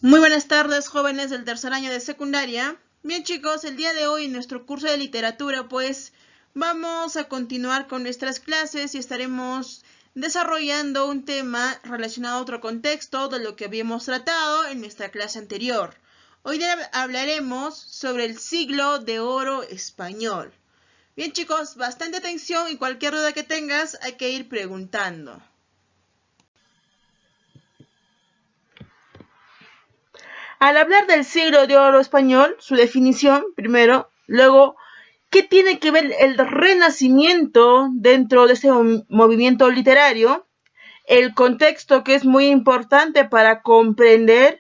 Muy buenas tardes, jóvenes del tercer año de secundaria. Bien, chicos, el día de hoy en nuestro curso de literatura, pues vamos a continuar con nuestras clases y estaremos desarrollando un tema relacionado a otro contexto de lo que habíamos tratado en nuestra clase anterior. Hoy hablaremos sobre el siglo de oro español. Bien, chicos, bastante atención y cualquier duda que tengas hay que ir preguntando. Al hablar del siglo de oro español, su definición, primero, luego, ¿qué tiene que ver el Renacimiento dentro de este movimiento literario? El contexto, que es muy importante para comprender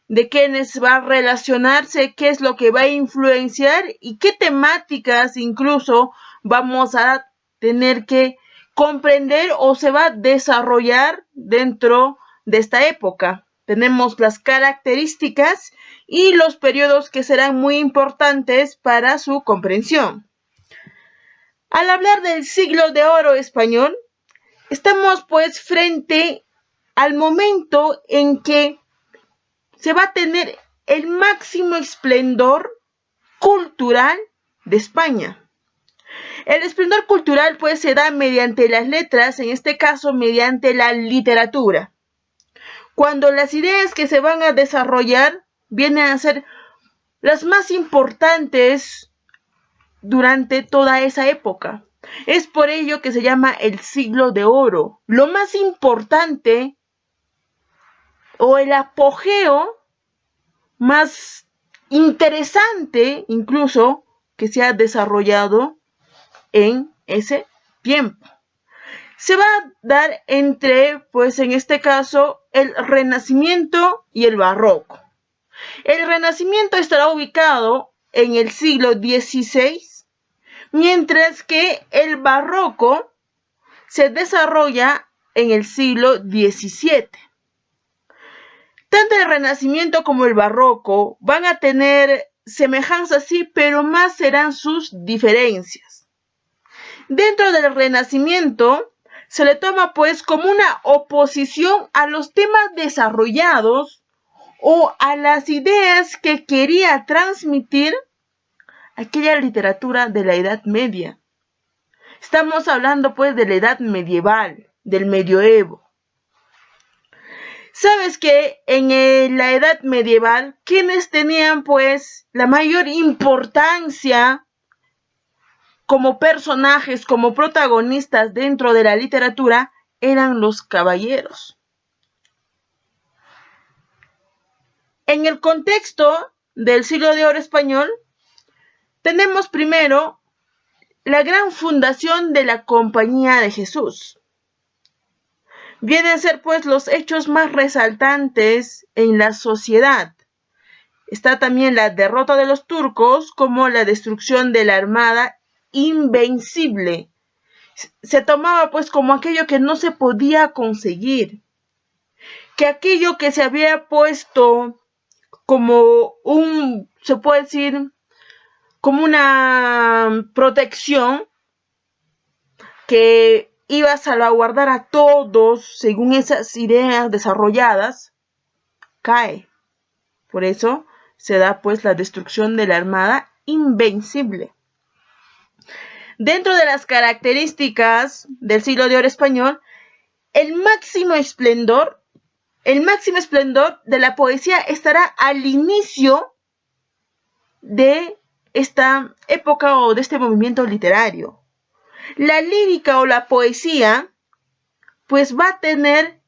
de quiénes va a relacionarse, qué es lo que va a influenciar y qué temáticas incluso vamos a tener que comprender o se va a desarrollar dentro de esta época. Tenemos las características y los periodos que serán muy importantes para su comprensión. Al hablar del siglo de oro español, estamos pues frente al momento en que se va a tener el máximo esplendor cultural de España. El esplendor cultural pues se da mediante las letras, en este caso mediante la literatura. Cuando las ideas que se van a desarrollar vienen a ser las más importantes durante toda esa época. Es por ello que se llama el siglo de oro. Lo más importante o el apogeo más interesante incluso que se ha desarrollado en ese tiempo. Se va a dar entre, pues en este caso, el Renacimiento y el Barroco. El Renacimiento estará ubicado en el siglo XVI, mientras que el Barroco se desarrolla en el siglo XVII. Tanto el Renacimiento como el Barroco van a tener semejanzas, sí, pero más serán sus diferencias. Dentro del Renacimiento se le toma pues como una oposición a los temas desarrollados o a las ideas que quería transmitir aquella literatura de la Edad Media. Estamos hablando pues de la Edad Medieval, del Medioevo. ¿Sabes que en la Edad Medieval, quienes tenían pues la mayor importancia como personajes, como protagonistas dentro de la literatura, eran los caballeros? En el contexto del siglo de oro español, tenemos primero la gran fundación de la Compañía de Jesús. Vienen a ser pues los hechos más resaltantes en la sociedad. Está también la derrota de los turcos, como la destrucción de la Armada Invencible. Se tomaba pues como aquello que no se podía conseguir, que aquello que se había puesto como se puede decir, como una protección que iba a salvaguardar a todos según esas ideas desarrolladas, cae. Por eso se da pues la destrucción de la Armada Invencible. Dentro de las características del siglo de oro español, el máximo esplendor de la poesía estará al inicio de esta época o de este movimiento literario. La lírica o la poesía pues va a tener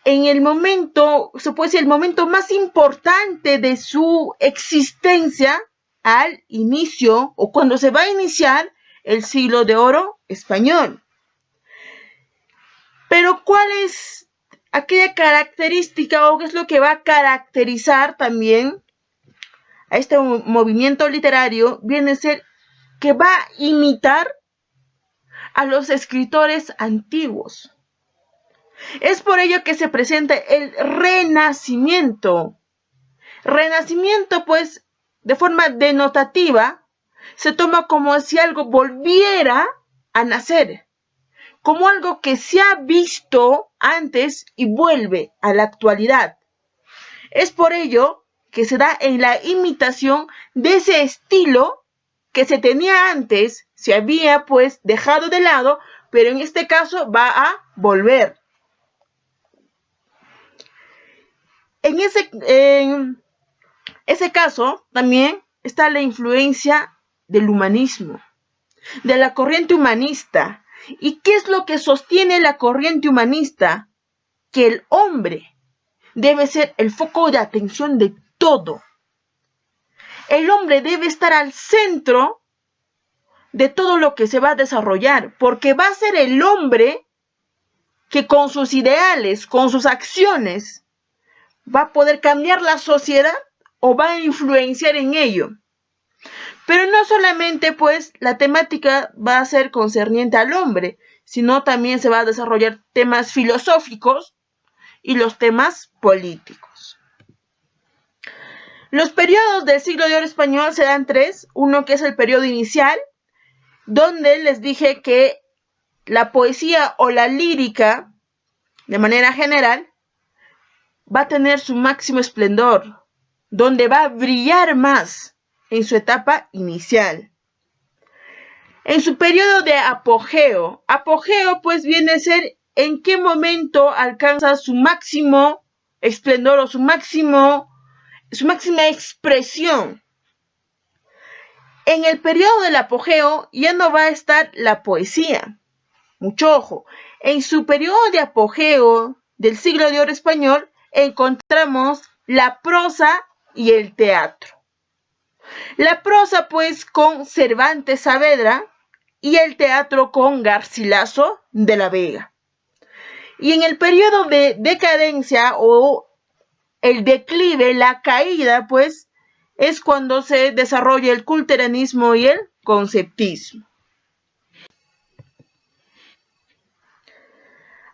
en el momento, se puede decir, el momento más importante de su existencia al inicio o cuando se va a iniciar el siglo de oro español. Pero ¿cuál es aquella característica o qué es lo que va a caracterizar también a este movimiento literario? Viene a ser que va a imitar a los escritores antiguos. Es por ello que se presenta el Renacimiento. Renacimiento, pues, de forma denotativa, se toma como si algo volviera a nacer, como algo que se ha visto antes y vuelve a la actualidad. Es por ello que se da en la imitación de ese estilo que se tenía antes, se había pues dejado de lado, pero en este caso va a volver. En ese caso también está la influencia del humanismo, de la corriente humanista. ¿Y qué es lo que sostiene la corriente humanista? Que el hombre debe ser el foco de atención de todo. El hombre debe estar al centro de todo lo que se va a desarrollar, porque va a ser el hombre que con sus ideales, con sus acciones, va a poder cambiar la sociedad o va a influenciar en ello. Pero no solamente pues la temática va a ser concerniente al hombre, sino también se va a desarrollar temas filosóficos y los temas políticos. Los periodos del siglo de oro español se dan tres. Uno que es el periodo inicial, donde les dije que la poesía o la lírica, de manera general, va a tener su máximo esplendor, donde va a brillar más en su etapa inicial. En su periodo de apogeo pues viene a ser en qué momento alcanza su máximo esplendor o su máxima expresión. En el periodo del apogeo ya no va a estar la poesía. Mucho ojo. En su periodo de apogeo del siglo de oro español encontramos la prosa y el teatro. La prosa pues con Cervantes Saavedra y el teatro con Garcilaso de la Vega. Y en el periodo de decadencia o el declive, la caída, pues es cuando se desarrolla el culteranismo y el conceptismo.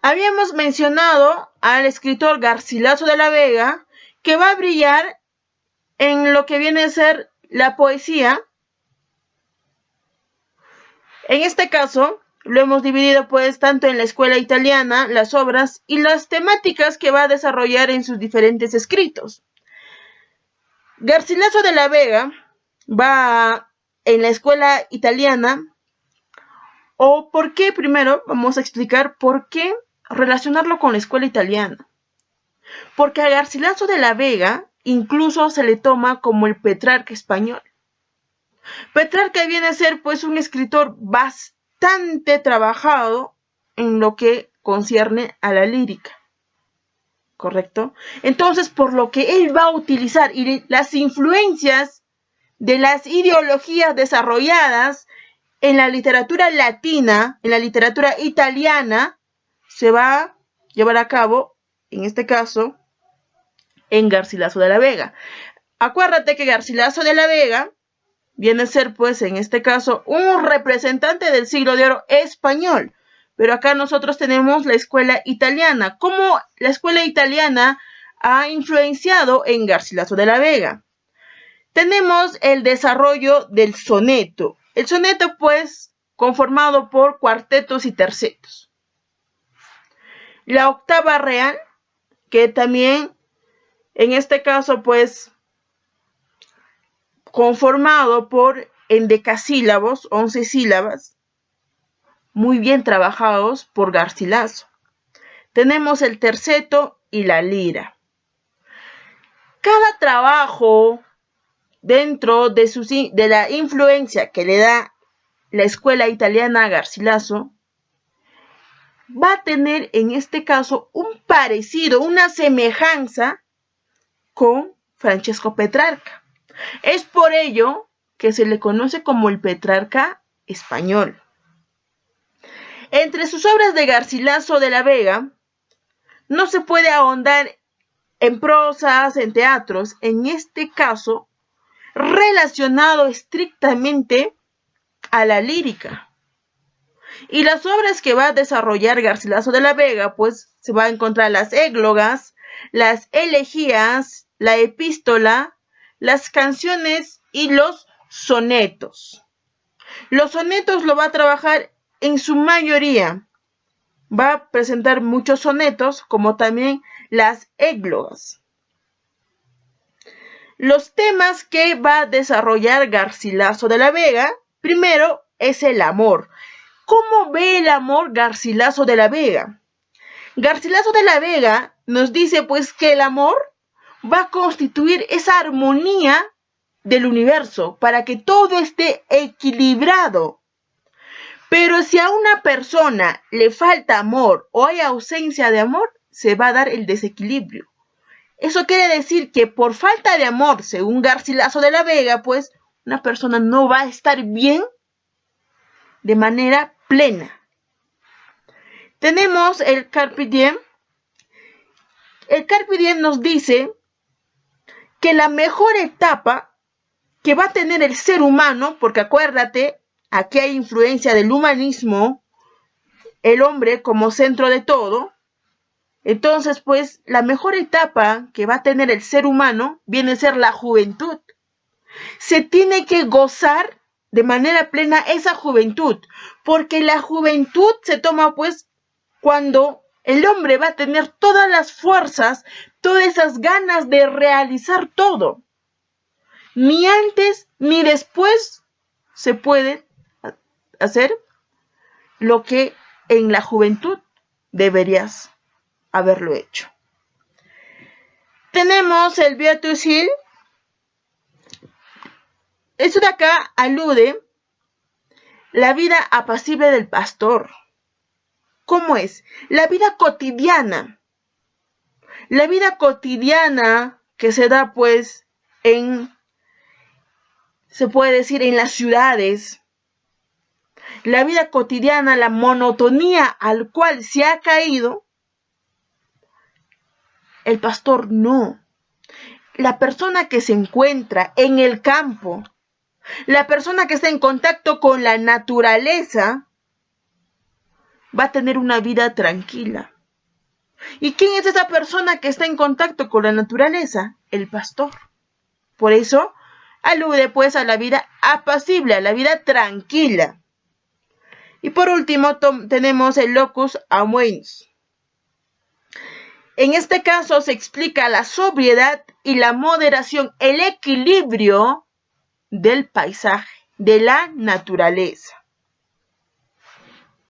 Habíamos mencionado al escritor Garcilaso de la Vega, que va a brillar en lo que viene a ser la poesía. En este caso, lo hemos dividido pues tanto en la escuela italiana, las obras y las temáticas que va a desarrollar en sus diferentes escritos. Garcilaso de la Vega va en la escuela italiana, o por qué, primero vamos a explicar por qué relacionarlo con la escuela italiana. Porque a Garcilaso de la Vega incluso se le toma como el Petrarca español. Petrarca viene a ser pues un escritor bastante trabajado en lo que concierne a la lírica. ¿Correcto? Entonces, por lo que él va a utilizar y las influencias de las ideologías desarrolladas en la literatura latina, en la literatura italiana, se va a llevar a cabo, en este caso, en Garcilaso de la Vega. Acuérdate que Garcilaso de la Vega viene a ser, pues, en este caso, un representante del siglo de oro español. Pero acá nosotros tenemos la escuela italiana. ¿Cómo la escuela italiana ha influenciado en Garcilaso de la Vega? Tenemos el desarrollo del soneto. El soneto, pues, conformado por cuartetos y tercetos. La octava real, que también, en este caso, pues, conformado por endecasílabos, 11 sílabas, muy bien trabajados por Garcilaso. Tenemos el terceto y la lira. Cada trabajo dentro de la influencia que le da la escuela italiana a Garcilaso va a tener en este caso un parecido, una semejanza con Francesco Petrarca. Es por ello que se le conoce como el Petrarca español. Entre sus obras de Garcilaso de la Vega, no se puede ahondar en prosas, en teatros, en este caso, relacionado estrictamente a la lírica. Y las obras que va a desarrollar Garcilaso de la Vega, pues se va a encontrar las églogas, las elegías, la epístola, las canciones y los sonetos. Los sonetos lo va a trabajar en su mayoría. Va a presentar muchos sonetos, como también las églogas. Los temas que va a desarrollar Garcilaso de la Vega, primero es el amor. ¿Cómo ve el amor Garcilaso de la Vega? Garcilaso de la Vega nos dice pues que el amor va a constituir esa armonía del universo para que todo esté equilibrado. Pero si a una persona le falta amor o hay ausencia de amor, se va a dar el desequilibrio. Eso quiere decir que por falta de amor, según Garcilaso de la Vega, pues una persona no va a estar bien de manera plena. Tenemos el Carpe Diem. El Carpe Diem nos dice que la mejor etapa que va a tener el ser humano, porque acuérdate, aquí hay influencia del humanismo, el hombre como centro de todo. Entonces, pues, la mejor etapa que va a tener el ser humano viene a ser la juventud. Se tiene que gozar de manera plena esa juventud, porque la juventud se toma, pues, cuando el hombre va a tener todas las fuerzas, todas esas ganas de realizar todo. Ni antes ni después se puede hacer lo que en la juventud deberías haberlo hecho. Tenemos el Beatus Hill. Esto de acá alude la vida apacible del pastor. ¿Cómo es? La vida cotidiana. La vida cotidiana que se da pues se puede decir en las ciudades. La vida cotidiana, la monotonía al cual se ha caído, el pastor no. La persona que se encuentra en el campo, la persona que está en contacto con la naturaleza, va a tener una vida tranquila. ¿Y quién es esa persona que está en contacto con la naturaleza? El pastor. Por eso alude pues a la vida apacible, a la vida tranquila. Y por último tenemos el locus amoenus. En este caso se explica la sobriedad y la moderación, el equilibrio del paisaje, de la naturaleza.